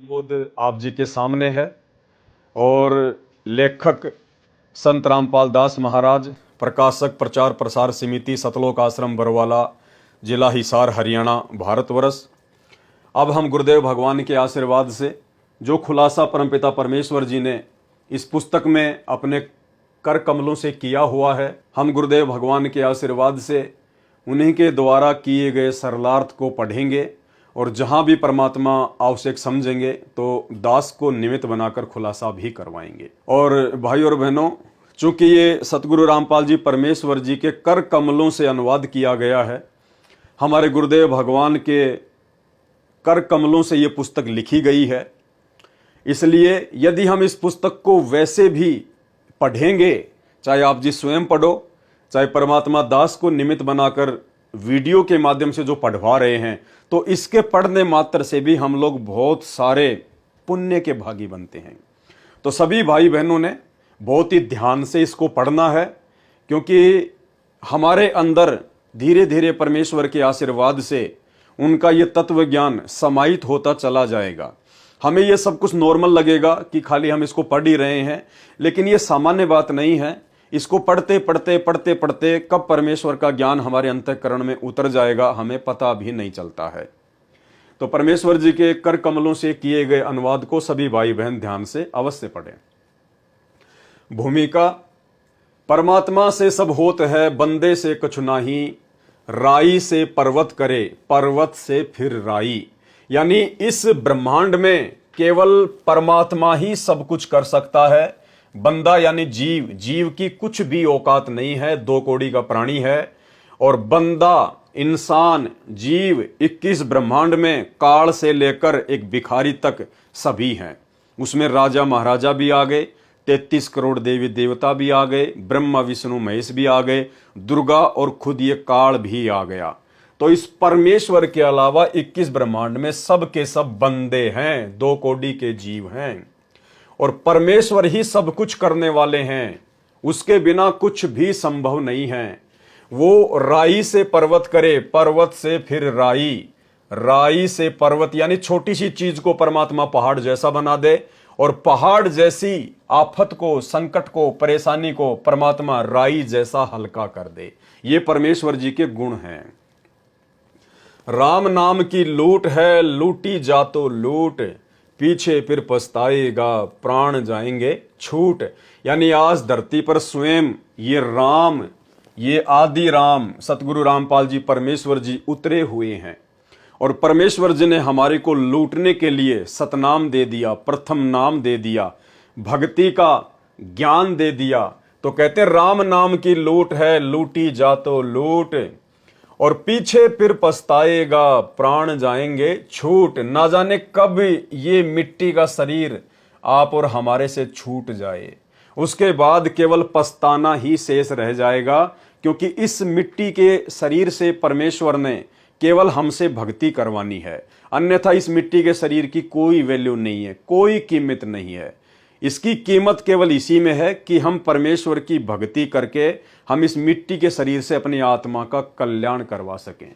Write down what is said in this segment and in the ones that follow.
बोध आप जी के सामने है और लेखक संत रामपाल दास महाराज, प्रकाशक प्रचार प्रसार समिति, सतलोक आश्रम बरवाला, जिला हिसार, हरियाणा, भारतवर्ष। अब हम गुरुदेव भगवान के आशीर्वाद से जो खुलासा परमपिता परमेश्वर जी ने इस पुस्तक में अपने कर कमलों से किया हुआ है, हम गुरुदेव भगवान के आशीर्वाद से उन्हीं के द्वारा किए गए सरलार्थ को पढ़ेंगे और जहां भी परमात्मा आवश्यक समझेंगे तो दास को निमित्त बनाकर खुलासा भी करवाएंगे। और भाई और बहनों, चूंकि ये सतगुरु रामपाल जी परमेश्वर जी के कर कमलों से अनुवाद किया गया है, हमारे गुरुदेव भगवान के कर कमलों से ये पुस्तक लिखी गई है, इसलिए यदि हम इस पुस्तक को वैसे भी पढ़ेंगे, चाहे आप जी स्वयं पढ़ो, चाहे परमात्मा दास को निमित्त बनाकर वीडियो के माध्यम से जो पढ़वा रहे हैं, तो इसके पढ़ने मात्र से भी हम लोग बहुत सारे पुण्य के भागी बनते हैं। तो सभी भाई बहनों ने बहुत ही ध्यान से इसको पढ़ना है, क्योंकि हमारे अंदर धीरे धीरे परमेश्वर के आशीर्वाद से उनका ये तत्व ज्ञान समाहित होता चला जाएगा। हमें ये सब कुछ नॉर्मल लगेगा कि खाली हम इसको पढ़ ही रहे हैं, लेकिन ये सामान्य बात नहीं है। इसको पढ़ते पढ़ते पढ़ते पढ़ते कब परमेश्वर का ज्ञान हमारे अंतःकरण में उतर जाएगा हमें पता भी नहीं चलता है। तो परमेश्वर जी के कर कमलों से किए गए अनुवाद को सभी भाई बहन ध्यान से अवश्य पढ़ें। भूमिका: परमात्मा से सब होत है, बंदे से कछु नाही, राई से पर्वत करे, पर्वत से फिर राई। यानी इस ब्रह्मांड में केवल परमात्मा ही सब कुछ कर सकता है। बंदा यानी जीव, जीव की कुछ भी औकात नहीं है, 2 कौड़ी का प्राणी है। और बंदा, इंसान, जीव 21 ब्रह्मांड में काल से लेकर एक भिखारी तक सभी हैं। उसमें राजा महाराजा भी आ गए, 33 करोड़ देवी देवता भी आ गए, ब्रह्मा विष्णु महेश भी आ गए, दुर्गा और खुद ये काल भी आ गया। तो इस परमेश्वर के अलावा 21 ब्रह्मांड में सब के सब बंदे हैं, 2 कौड़ी के जीव हैं। और परमेश्वर ही सब कुछ करने वाले हैं, उसके बिना कुछ भी संभव नहीं है। वो राई से पर्वत करे, पर्वत से फिर राई, राई से पर्वत यानी छोटी सी चीज को परमात्मा पहाड़ जैसा बना दे, और पहाड़ जैसी आफत को, संकट को, परेशानी को परमात्मा राई जैसा हल्का कर दे। ये परमेश्वर जी के गुण हैं। राम नाम की लूट है, लूटी जा तो लूट, पीछे फिर पछताएगा, प्राण जाएंगे छूट। यानी आज धरती पर स्वयं ये राम, ये आदि राम सतगुरु रामपाल जी परमेश्वर जी उतरे हुए हैं। और परमेश्वर जी ने हमारे को लूटने के लिए सतनाम दे दिया, प्रथम नाम दे दिया, भक्ति का ज्ञान दे दिया। तो कहते राम नाम की लूट है, लूटी जा तो लूट, और पीछे फिर पछताएगा, प्राण जाएंगे छूट। ना जाने कब ये मिट्टी का शरीर आप और हमारे से छूट जाए, उसके बाद केवल पछताना ही शेष रह जाएगा। क्योंकि इस मिट्टी के शरीर से परमेश्वर ने केवल हमसे भक्ति करवानी है, अन्यथा इस मिट्टी के शरीर की कोई वैल्यू नहीं है, कोई कीमत नहीं है। इसकी कीमत केवल इसी में है कि हम परमेश्वर की भक्ति करके हम इस मिट्टी के शरीर से अपनी आत्मा का कल्याण करवा सकें।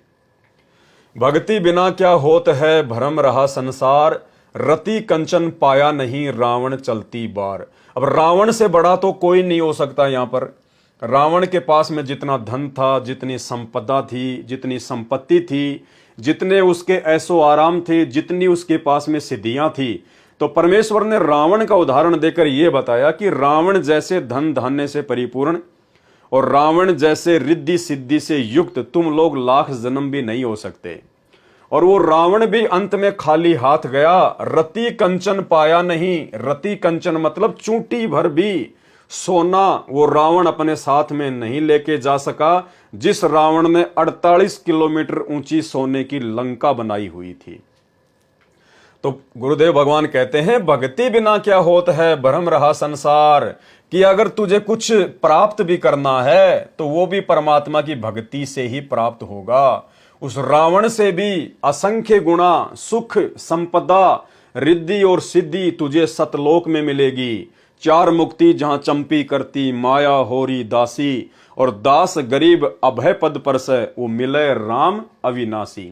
भक्ति बिना क्या होत है, भ्रम रहा संसार, रति कंचन पाया नहीं, रावण चलती बार। अब रावण से बड़ा तो कोई नहीं हो सकता। यहाँ पर रावण के पास में जितना धन था, जितनी संपदा थी, जितनी संपत्ति थी, जितने उसके ऐसो आराम थे, जितनी उसके पास में सिद्धियां थी, तो परमेश्वर ने रावण का उदाहरण देकर यह बताया कि रावण जैसे धन धान्य से परिपूर्ण और रावण जैसे रिद्धि सिद्धि से युक्त तुम लोग लाख जन्म भी नहीं हो सकते। और वो रावण भी अंत में खाली हाथ गया, रति कंचन पाया नहीं। रति कंचन मतलब चूंटी भर भी सोना वो रावण अपने साथ में नहीं लेके जा सका, जिस रावण ने 48 किलोमीटर ऊंची सोने की लंका बनाई हुई थी। तो गुरुदेव भगवान कहते हैं भक्ति बिना क्या होत है, भ्रम रहा संसार, कि अगर तुझे कुछ प्राप्त भी करना है तो वो भी परमात्मा की भक्ति से ही प्राप्त होगा। उस रावण से भी असंख्य गुणा सुख, संपदा, रिद्धि और सिद्धि तुझे सतलोक में मिलेगी। 4 मुक्ति जहां चंपी करती, माया होरी दासी, और दास गरीब अभय पद पर से वो मिले राम अविनाशी।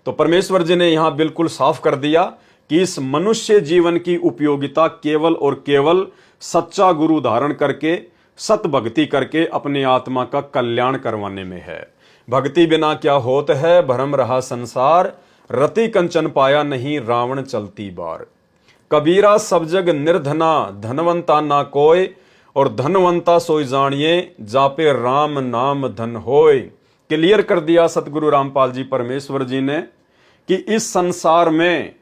तो परमेश्वर जी ने यहां बिल्कुल साफ कर दिया कि इस मनुष्य जीवन की उपयोगिता केवल और केवल सच्चा गुरु धारण करके सत भक्ति करके अपनी आत्मा का कल्याण करवाने में है। भक्ति बिना क्या होत है, भरम रहा संसार, रति कंचन पाया नहीं, रावण चलती बार। कबीरा सब जग निर्धना, धनवंता ना कोय, और धनवंता सोई जानिए, जापे राम नाम धन होय। क्लियर कर दिया सतगुरु रामपाल जी परमेश्वर जी ने कि इस संसार में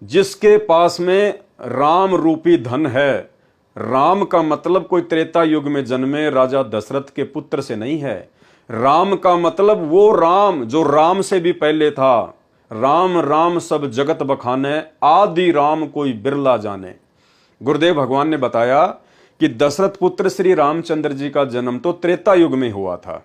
जिसके पास में राम रूपी धन है, राम का मतलब कोई त्रेता युग में जन्मे राजा दशरथ के पुत्र से नहीं है। राम का मतलब वो राम जो राम से भी पहले था। राम राम सब जगत बखाने, आदि राम कोई बिरला जाने। गुरुदेव भगवान ने बताया कि दशरथ पुत्र श्री रामचंद्र जी का जन्म तो त्रेता युग में हुआ था,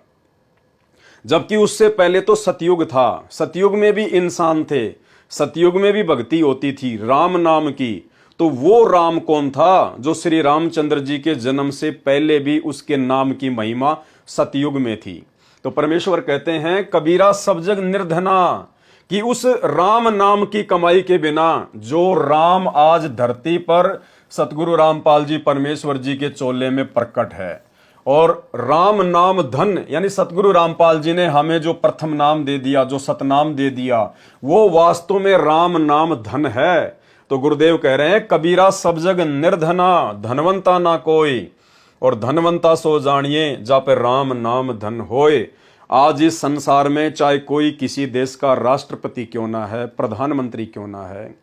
जबकि उससे पहले तो सतयुग था। सतयुग में भी इंसान थे, सतयुग में भी भक्ति होती थी राम नाम की। तो वो राम कौन था जो श्री रामचंद्र जी के जन्म से पहले भी उसके नाम की महिमा सतयुग में थी। तो परमेश्वर कहते हैं कबीरा सब जग निर्धना, कि उस राम नाम की कमाई के बिना जो राम आज धरती पर सतगुरु रामपाल जी परमेश्वर जी के चोले में प्रकट है, और राम नाम धन यानी सतगुरु रामपाल जी ने हमें जो प्रथम नाम दे दिया, जो सतनाम दे दिया, वो वास्तव में राम नाम धन है। तो गुरुदेव कह रहे हैं कबीरा सब जग निर्धना, धनवंता ना कोई, और धनवंता सो जानिए, जा पे राम नाम धन होए। आज इस संसार में चाहे कोई किसी देश का राष्ट्रपति क्यों ना है, प्रधानमंत्री क्यों ना है,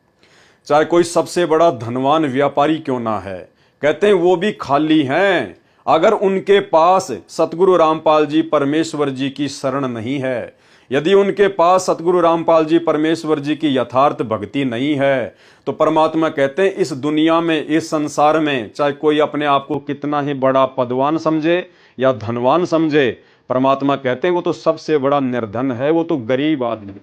चाहे कोई सबसे बड़ा धनवान व्यापारी क्यों ना है, कहते हैं वो भी खाली हैं अगर उनके पास सतगुरु रामपाल जी परमेश्वर जी की शरण नहीं है। यदि उनके पास सतगुरु रामपाल जी परमेश्वर जी की यथार्थ भक्ति नहीं है, तो परमात्मा कहते हैं इस दुनिया में, इस संसार में, चाहे कोई अपने आप को कितना ही बड़ा पदवान समझे या धनवान समझे, परमात्मा कहते हैं वो तो सबसे बड़ा निर्धन है, वो तो गरीब आदमी।